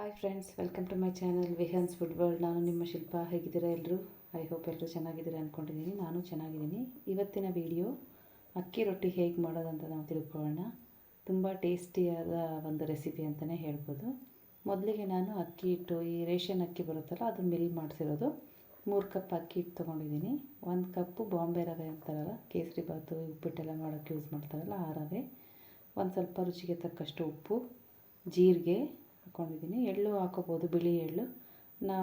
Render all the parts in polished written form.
Hi friends, welcome to my channel Vihan's food world. ನಾನು ನಿಮ್ಮ ಶಿಲ್ಪ. ಹೇಗಿದ್ದೀರಾ ಎಲ್ಲರೂ? ಐ ಹೋಪ್ ಎಲ್ಲರೂ ಚೆನ್ನಾಗಿದ್ದೀರಾ ಅಂದ್ಕೊಂಡಿದ್ದೀನಿ. ನಾನು ಚೆನ್ನಾಗಿದ್ದೀನಿ. ಇವತ್ತಿನ ವಿಡಿಯೋ ಅಕ್ಕಿ ರೊಟ್ಟಿ ಹೇಗೆ ಮಾಡೋದಂತ ನಾವು ತಿಳ್ಕೊಳ್ಳೋಣ. ತುಂಬ ಟೇಸ್ಟಿಯಾದ ಒಂದು ರೆಸಿಪಿ ಅಂತಲೇ ಹೇಳ್ಬೋದು. ಮೊದಲಿಗೆ ನಾನು ಅಕ್ಕಿ ಹಿಟ್ಟು, ಈ ರೇಷನ್ ಅಕ್ಕಿ ಬರುತ್ತಲ್ಲ, ಅದು ಮಿಲ್ ಮಾಡಿಸಿರೋದು 3 ಕಪ್ ಅಕ್ಕಿ ಹಿಟ್ಟು ತೊಗೊಂಡಿದ್ದೀನಿ. 1 ಕಪ್ಪು ಬಾಂಬೆ ರವೆ ಅಂತಾರಲ್ಲ, ಕೇಸರಿ ಬಾತು ಉಪ್ಪಿಟ್ಟೆಲ್ಲ ಮಾಡೋಕ್ಕೆ ಯೂಸ್ ಮಾಡ್ತಾರಲ್ಲ ಆ ರವೆ, ಒಂದು ಸ್ವಲ್ಪ ರುಚಿಗೆ ತಕ್ಕಷ್ಟು ಉಪ್ಪು, ಜೀರಿಗೆ ಹಾಕ್ಕೊಂಡಿದ್ದೀನಿ. ಎಳ್ಳು ಹಾಕೋಬೋದು, ಬಿಳಿ ಎಳ್ಳು.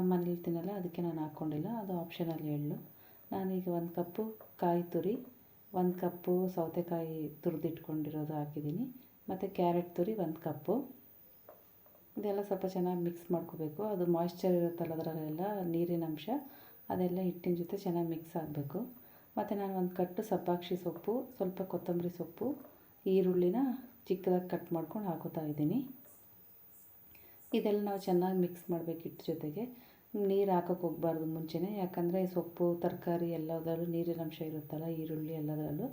ಮನೇಲಿ ತಿನ್ನಲ್ಲ, ಅದಕ್ಕೆ ನಾನು ಹಾಕ್ಕೊಂಡಿಲ್ಲ, ಅದು ಆಪ್ಷನಲ್ ಎಳ್ಳು. ನಾನೀಗ 1 ಕಪ್ಪು ಕಾಯಿ ತುರಿ, 1 ಕಪ್ಪು ಸೌತೆಕಾಯಿ ತುರಿದಿಟ್ಕೊಂಡಿರೋದು ಹಾಕಿದ್ದೀನಿ, ಮತ್ತು ಕ್ಯಾರೆಟ್ ತುರಿ 1 ಕಪ್ಪು. ಇದೆಲ್ಲ ಸ್ವಲ್ಪ ಚೆನ್ನಾಗಿ ಮಿಕ್ಸ್ ಮಾಡ್ಕೋಬೇಕು. ಅದು ಮಾಯ್ಶ್ಚರ್ ಇರುತ್ತಲ್ಲ, ಅದರಲ್ಲೆಲ್ಲ ನೀರಿನ ಅಂಶ, ಅದೆಲ್ಲ ಹಿಟ್ಟಿನ ಜೊತೆ ಚೆನ್ನಾಗಿ ಮಿಕ್ಸ್ ಆಗಬೇಕು. ಮತ್ತು ನಾನು 1 ಕಟ್ಟು ಸಬ್ಬಾಕ್ಷಿ ಸೊಪ್ಪು, ಸ್ವಲ್ಪ ಕೊತ್ತಂಬರಿ ಸೊಪ್ಪು, ಈರುಳ್ಳಿನ ಚಿಕ್ಕದಾಗಿ ಕಟ್ ಮಾಡ್ಕೊಂಡು ಹಾಕೋತಾ ಇದ್ದೀನಿ. ಇದೆಲ್ಲ ನಾವು ಚೆನ್ನಾಗಿ ಮಿಕ್ಸ್ ಮಾಡಬೇಕು. ಹಿಟ್ಟು ಜೊತೆಗೆ ನೀರು ಹಾಕೋಕ್ಕೆ ಹೋಗಬಾರ್ದು ಮುಂಚೆನೇ, ಯಾಕಂದರೆ ಸೊಪ್ಪು ತರಕಾರಿ ಎಲ್ಲದರಲ್ಲೂ ನೀರಿನ ಅಂಶ ಇರುತ್ತಲ್ಲ, ಈರುಳ್ಳಿ ಎಲ್ಲದರಲ್ಲೂ.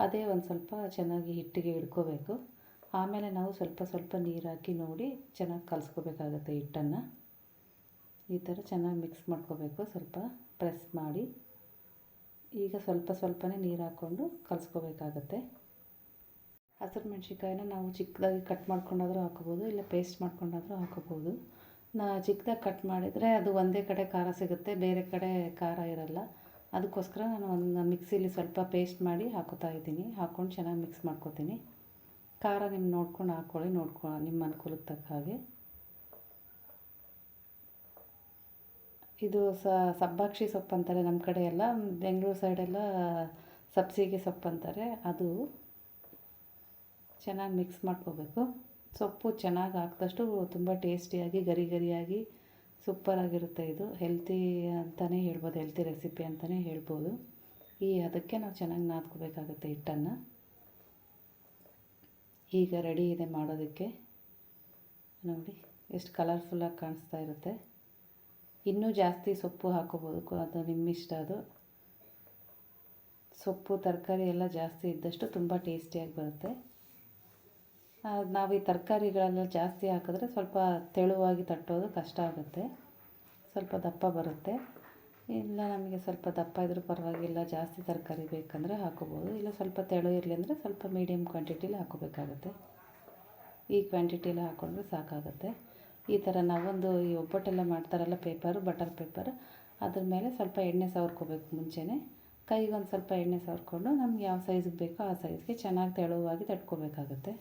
ಅದೇ ಒಂದು ಸ್ವಲ್ಪ ಚೆನ್ನಾಗಿ ಹಿಟ್ಟಿಗೆ ಹಿಡ್ಕೋಬೇಕು. ಆಮೇಲೆ ನಾವು ಸ್ವಲ್ಪ ಸ್ವಲ್ಪ ನೀರು ಹಾಕಿ ನೋಡಿ ಚೆನ್ನಾಗಿ ಕಲಿಸ್ಕೋಬೇಕಾಗತ್ತೆ ಹಿಟ್ಟನ್ನು. ಈ ಥರ ಚೆನ್ನಾಗಿ ಮಿಕ್ಸ್ ಮಾಡ್ಕೋಬೇಕು, ಸ್ವಲ್ಪ ಪ್ರೆಸ್ ಮಾಡಿ. ಈಗ ಸ್ವಲ್ಪ ಸ್ವಲ್ಪನೇ ನೀರು ಹಾಕ್ಕೊಂಡು ಕಲಿಸ್ಕೋಬೇಕಾಗತ್ತೆ. ಹಸಿರು ಮೆಣಸಿನ್ಕಾಯಿನ ನಾವು ಚಿಕ್ಕದಾಗಿ ಕಟ್ ಮಾಡ್ಕೊಂಡಾದರೂ ಹಾಕೋಬೋದು, ಇಲ್ಲ ಪೇಸ್ಟ್ ಮಾಡ್ಕೊಂಡಾದರೂ ಹಾಕೋಬೋದು. ಚಿಕ್ಕದಾಗಿ ಕಟ್ ಮಾಡಿದರೆ ಅದು ಒಂದೇ ಕಡೆ ಖಾರ ಸಿಗುತ್ತೆ, ಬೇರೆ ಕಡೆ ಖಾರ ಇರಲ್ಲ. ಅದಕ್ಕೋಸ್ಕರ ನಾನು ಒಂದು ಮಿಕ್ಸಿಲಿ ಸ್ವಲ್ಪ ಪೇಸ್ಟ್ ಮಾಡಿ ಹಾಕೋತಾ ಇದ್ದೀನಿ. ಹಾಕ್ಕೊಂಡು ಚೆನ್ನಾಗಿ ಮಿಕ್ಸ್ ಮಾಡ್ಕೊತೀನಿ. ಖಾರ ನಿಮ್ಮ ನೋಡ್ಕೊಂಡು ಹಾಕ್ಕೊಳ್ಳಿ, ನಿಮ್ಮ ಅನುಕೂಲಕ್ಕೆ ತಕ್ಕ ಹಾಗೆ. ಇದು ಸಬ್ಬಾಕ್ಷಿ ಸೊಪ್ಪು ಅಂತಾರೆ ನಮ್ಮ ಕಡೆ ಎಲ್ಲ, ಬೆಂಗಳೂರು ಸೈಡೆಲ್ಲ ಸಬ್ಸಿಗೆ ಸೊಪ್ಪು ಅಂತಾರೆ. ಅದು ಚೆನ್ನಾಗಿ ಮಿಕ್ಸ್ ಮಾಡ್ಕೋಬೇಕು. ಸೊಪ್ಪು ಚೆನ್ನಾಗಿ ಹಾಕಿದಷ್ಟು ತುಂಬ ಟೇಸ್ಟಿಯಾಗಿ ಗರಿ ಗರಿಯಾಗಿ ಸೂಪರಾಗಿರುತ್ತೆ. ಇದು ಹೆಲ್ತಿ ಅಂತಲೇ ಹೇಳ್ಬೋದು, ಹೆಲ್ತಿ ರೆಸಿಪಿ ಅಂತಲೇ ಹೇಳ್ಬೋದು. ಅದಕ್ಕೆ ನಾವು ಚೆನ್ನಾಗಿ ನಾದ್ಕೋಬೇಕಾಗುತ್ತೆ ಹಿಟ್ಟನ್ನು. ಈಗ ರೆಡಿ ಇದೆ ಮಾಡೋದಕ್ಕೆ. ನೋಡಿ ಎಷ್ಟು ಕಲರ್ಫುಲ್ಲಾಗಿ ಕಾಣಿಸ್ತಾ ಇರುತ್ತೆ. ಇನ್ನೂ ಜಾಸ್ತಿ ಸೊಪ್ಪು ಹಾಕೋಬೋದು, ಅದು ನಿಮ್ಮಿಷ್ಟ. ಅದು ಸೊಪ್ಪು ತರಕಾರಿ ಎಲ್ಲ ಜಾಸ್ತಿ ಇದ್ದಷ್ಟು ತುಂಬ ಟೇಸ್ಟಿಯಾಗಿ ಬರುತ್ತೆ. ನಾವು ಈ ತರಕಾರಿಗಳೆಲ್ಲ ಜಾಸ್ತಿ ಹಾಕಿದ್ರೆ ಸ್ವಲ್ಪ ತೆಳುವಾಗಿ ತಟ್ಟೋದು ಕಷ್ಟ ಆಗುತ್ತೆ, ಸ್ವಲ್ಪ ದಪ್ಪ ಬರುತ್ತೆ. ಇಲ್ಲ ನಮಗೆ ಸ್ವಲ್ಪ ದಪ್ಪ ಇದ್ರೂ ಪರವಾಗಿಲ್ಲ, ಜಾಸ್ತಿ ತರಕಾರಿ ಬೇಕಂದರೆ ಹಾಕೋಬೋದು. ಇಲ್ಲ ಸ್ವಲ್ಪ ತೆಳು ಇರಲಿ ಅಂದರೆ ಸ್ವಲ್ಪ ಮೀಡಿಯಮ್ ಕ್ವಾಂಟಿಟಿಲಿ ಹಾಕೋಬೇಕಾಗತ್ತೆ. ಈ ಕ್ವಾಂಟಿಟಿಲಿ ಹಾಕ್ಕೊಂಡ್ರೆ ಸಾಕಾಗುತ್ತೆ. ಈ ಥರ ನಾವೊಂದು ಈ ಒಬ್ಬಟ್ಟೆಲ್ಲ ಮಾಡ್ತಾರಲ್ಲ ಬಟರ್ ಪೇಪರ್, ಅದ್ರ ಮೇಲೆ ಸ್ವಲ್ಪ ಎಣ್ಣೆ ಸವರ್ಕೋಬೇಕು ಮುಂಚೆನೇ. ಕೈಗೊಂದು ಸ್ವಲ್ಪ ಎಣ್ಣೆ ಸವರ್ಕೊಂಡು ನಮ್ಗೆ ಯಾವ ಸೈಜಿಗೆ ಬೇಕೋ ಆ ಸೈಜ್ಗೆ ಚೆನ್ನಾಗಿ ತೆಳುವಾಗಿ ತಟ್ಕೋಬೇಕಾಗತ್ತೆ.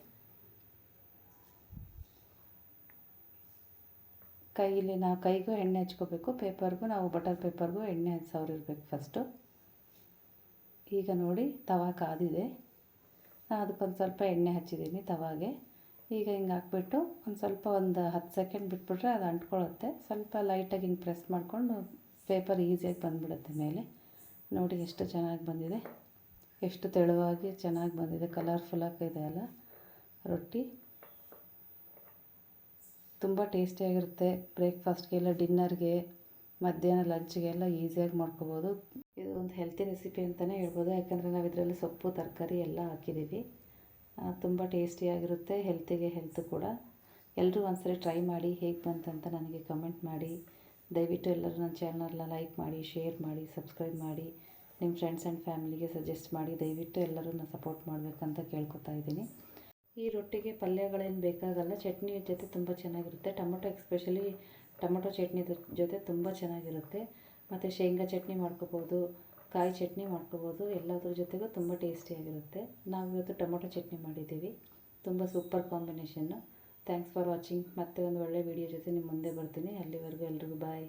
ಕೈಗೂ ಎಣ್ಣೆ ಹಚ್ಕೋಬೇಕು, ಪೇಪರ್ಗೂ, ನಾವು ಬಟರ್ ಪೇಪರ್ಗೂ ಎಣ್ಣೆ ಸವರಿರ್ಬೇಕು ಫಸ್ಟು. ಈಗ ನೋಡಿ ತವಾ ಕಾದಿದೆ, ನಾನು ಅದಕ್ಕೊಂದು ಸ್ವಲ್ಪ ಎಣ್ಣೆ ಹಚ್ಚಿದ್ದೀನಿ ತವಾಗೆ. ಈಗ ಹಿಂಗೆ ಹಾಕ್ಬಿಟ್ಟು ಒಂದು 10 ಸೆಕೆಂಡ್ ಬಿಟ್ಬಿಟ್ರೆ ಅದು ಅಂಟ್ಕೊಳ್ಳುತ್ತೆ. ಸ್ವಲ್ಪ ಲೈಟಾಗಿ ಹಿಂಗೆ ಪ್ರೆಸ್ ಮಾಡಿಕೊಂಡು ಪೇಪರ್ ಈಸಿಯಾಗಿ ಬಂದುಬಿಡುತ್ತೆ ಮೇಲೆ. ನೋಡಿ ಎಷ್ಟು ಚೆನ್ನಾಗಿ ಬಂದಿದೆ, ಎಷ್ಟು ತೆಳುವಾಗಿ ಚೆನ್ನಾಗಿ ಬಂದಿದೆ, ಕಲರ್ಫುಲ್ಲಾಗಿದೆ ಅಲ್ಲ ರೊಟ್ಟಿ. ತುಂಬ ಟೇಸ್ಟಿಯಾಗಿರುತ್ತೆ. ಬ್ರೇಕ್ಫಾಸ್ಟ್ಗೆಲ್ಲ, ಡಿನ್ನರ್ಗೆ, ಮಧ್ಯಾಹ್ನ ಲಂಚ್ಗೆಲ್ಲ ಈಸಿಯಾಗಿ ಮಾಡ್ಕೋಬೋದು. ಇದು ಒಂದು ಹೆಲ್ತಿ ರೆಸಿಪಿ ಅಂತಲೇ ಹೇಳ್ಬೋದು, ಯಾಕಂದರೆ ನಾವು ಇದರಲ್ಲಿ ಸೊಪ್ಪು ತರಕಾರಿ ಎಲ್ಲ ಹಾಕಿದ್ದೀವಿ. ತುಂಬ ಟೇಸ್ಟಿಯಾಗಿರುತ್ತೆ, ಹೆಲ್ತಿಗೆ ಹೆಲ್ತ್ ಕೂಡ. ಎಲ್ಲರೂ ಒಂದ್ಸರಿ ಟ್ರೈ ಮಾಡಿ, ಹೇಗೆ ಬಂತಂತ ನನಗೆ ಕಮೆಂಟ್ ಮಾಡಿ. ದಯವಿಟ್ಟು ಎಲ್ಲರೂ ನನ್ನ ಚಾನಲ್ನ ಲೈಕ್ ಮಾಡಿ, ಶೇರ್ ಮಾಡಿ, ಸಬ್ಸ್ಕ್ರೈಬ್ ಮಾಡಿ, ನಿಮ್ಮ ಫ್ರೆಂಡ್ಸ್ ಆ್ಯಂಡ್ ಫ್ಯಾಮಿಲಿಗೆ ಸಜೆಸ್ಟ್ ಮಾಡಿ. ದಯವಿಟ್ಟು ಎಲ್ಲರೂ ಸಪೋರ್ಟ್ ಮಾಡಬೇಕಂತ ಕೇಳ್ಕೊತಾ ಇದ್ದೀನಿ. ಈ ರೊಟ್ಟಿಗೆ ಪಲ್ಯಗಳೇನು ಬೇಕಾಗಲ್ಲ, ಚಟ್ನಿ ಜೊತೆ ತುಂಬ ಚೆನ್ನಾಗಿರುತ್ತೆ. ಎಸ್ಪೆಷಲಿ ಟೊಮೊಟೊ ಚಟ್ನಿ ಜೊತೆ ತುಂಬ ಚೆನ್ನಾಗಿರುತ್ತೆ. ಮತ್ತು ಶೇಂಗಾ ಚಟ್ನಿ ಮಾಡ್ಕೋಬೋದು, ಕಾಯಿ ಚಟ್ನಿ ಮಾಡ್ಕೋಬೋದು, ಎಲ್ಲದ್ರ ಜೊತೆಗೂ ತುಂಬ ಟೇಸ್ಟಿಯಾಗಿರುತ್ತೆ. ನಾವು ಇವತ್ತು ಟೊಮೊಟೊ ಚಟ್ನಿ ಮಾಡಿದ್ದೀವಿ, ತುಂಬ super combination. Thanks for watching. ಮತ್ತೆ ಒಂದು ಒಳ್ಳೆ ವಿಡಿಯೋ ಜೊತೆ ನಿಮ್ಮ ಮುಂದೆ ಬರ್ತೀನಿ. ಅಲ್ಲಿವರೆಗೂ ಎಲ್ರಿಗೂ ಬಾಯ್.